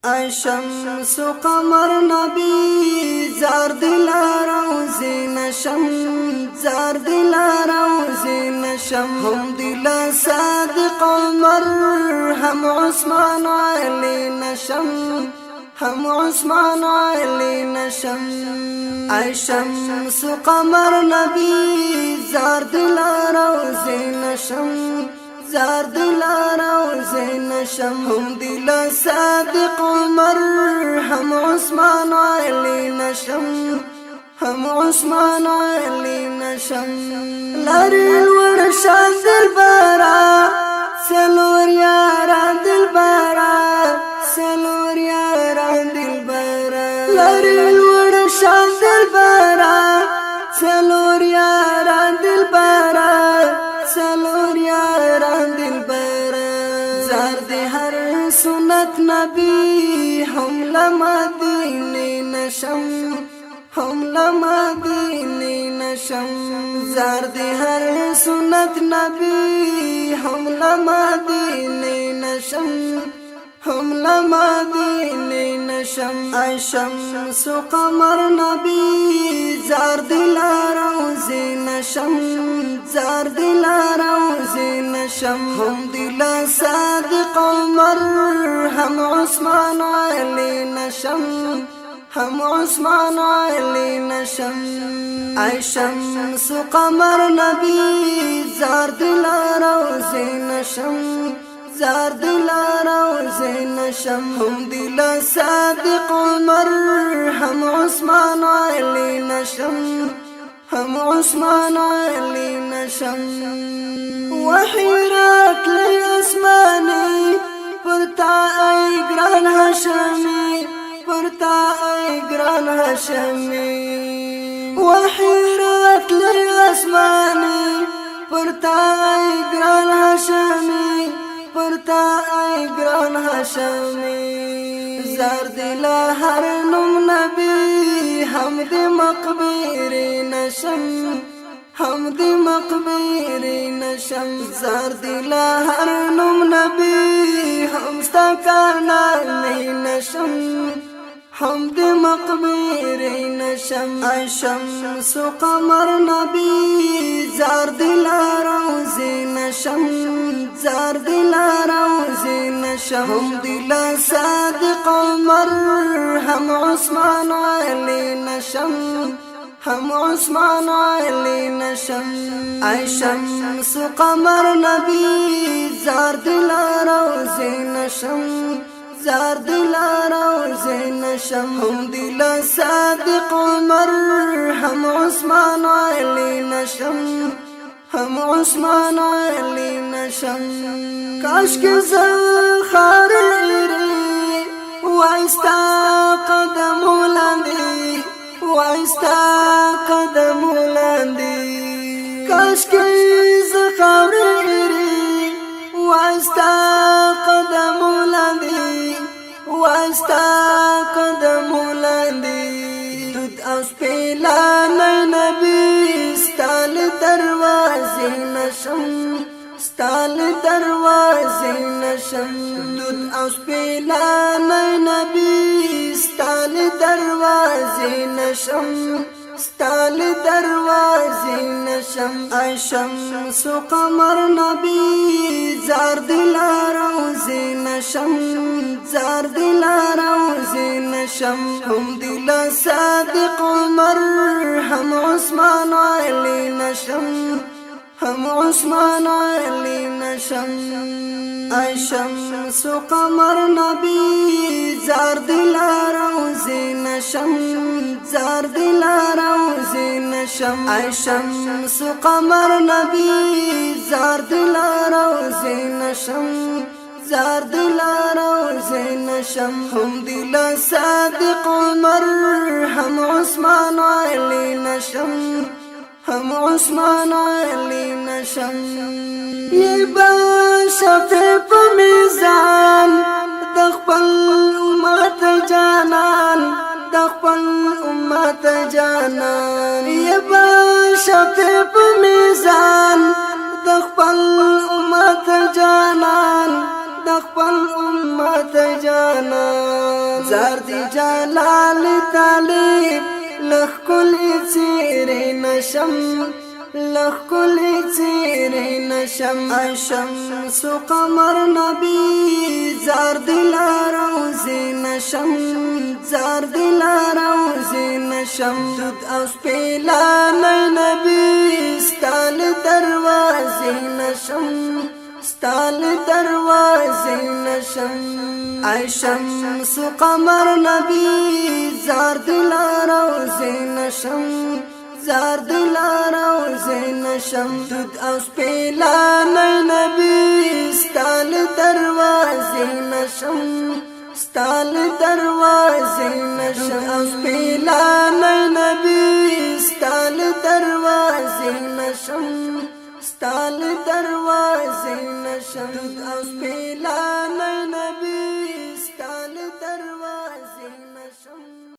ای شمس و قمر نبی زار دلار روزی نشم زار دلار روزی نشم هم دل صادق عمر هم عثمان علی نشم هم عثمان علی نشم ای شمس و قمر نبی زار دلار روزی نشم زار دلار روزی نشم هم دل صادق عمر هم عثمان علی نشم هم عثمان علی نشم لاری الورشان دلبرا سلور یاران دلبرا سلور یاران دلبرا لاری الورشان دلبرا سلور یاران دلبرا سلور یاران دلبرا زار دی هر سنت نبی هم لمدینه نشم هم لمدینه نشم زار دی هر سنت نبی هم لمدینه نشم هم لمدینه نشم ای شمس و قمر نبی زار دلار روزی نشم زار دلار روزی نشم هم دل صادق عمر هم عثمان علی نشم هم عثمان علی نشم ای شمس و قمر نبی زار دلار روزی نشم زار دلار روزی نشم هم دل صادق عمر هم عثمان علی نشم هم عثمان علی نشم وحیرات لی اسمانی پرتا ای گران هاشمی پرتا ای گران هاشمی وحیرات لی اسمانی پرتا ای گران هاشمی پرتا ای گران هاشمی زار دل هر نم نبی هم دی مقبری نشم هم دی مقبری نشم زار دل هر نم نبی هم ستکانانی نشم هم دی مقبری نشم ای شمس و قمر نبی زار دل روزی نشم زار دل روزی نشم هم دل صادق عمر هم عثمان علی نشم هم عثمان علی نشم ای شمس و قمر نبی زار دل روزی نشم زار دلار روزی نشم هم دل صادق عمر هم عثمان علی نشم هم عثمان علی نشم کاش که زخار ایری وایستا قدم لاندی وایستا قدم لاندی کاش که زخار ایری وایستا قدم لاندی وایستا قدم لاندی دود او سپیلانی نبی ستال دروازی نشم ستال دروازی نشم دود او سپیلانی نبی ستال دروازی نشم ستال دروازی نشم ای شمس و قمر نبی زار دلار روزی نشم زار دلار روزی نشم هم دل صادق عمر هم عثمان علی نشم هم عثمان علی نشم ای شمس و قمر نبی زار دلار روزی نشم زار دلار روزی نشم ای شمس و قمر نبی زار دلار روزی نشم زار دلار روزی نشم هم دل صادق عمر هم عثمان علی نشم هم عثمان علی نشم یہ با شفیع پا میزان دخپل امت جانان دخپل امت جانان یہ با شفیع پا میزان دخپل امت جانان دخپل امت جانان زار دی جلال طالب لخ کل چیرې نشم لخ کل چیرې نشم شمس قمر نبی زار دل روزي نشم زار دل روزي نشم دود اوس پیلا نبی ستال دروازې نشم ستال دروازې نشم شمس قمر نبی زار دل روزي نشم زار دل روزي نشم دود اوس پیلا نبی ستال دروازې نشم ستال دروازې نشم اوس پیلا نبی ستال دروازې نشم ستال دروازې نشم اوس پیلا نبی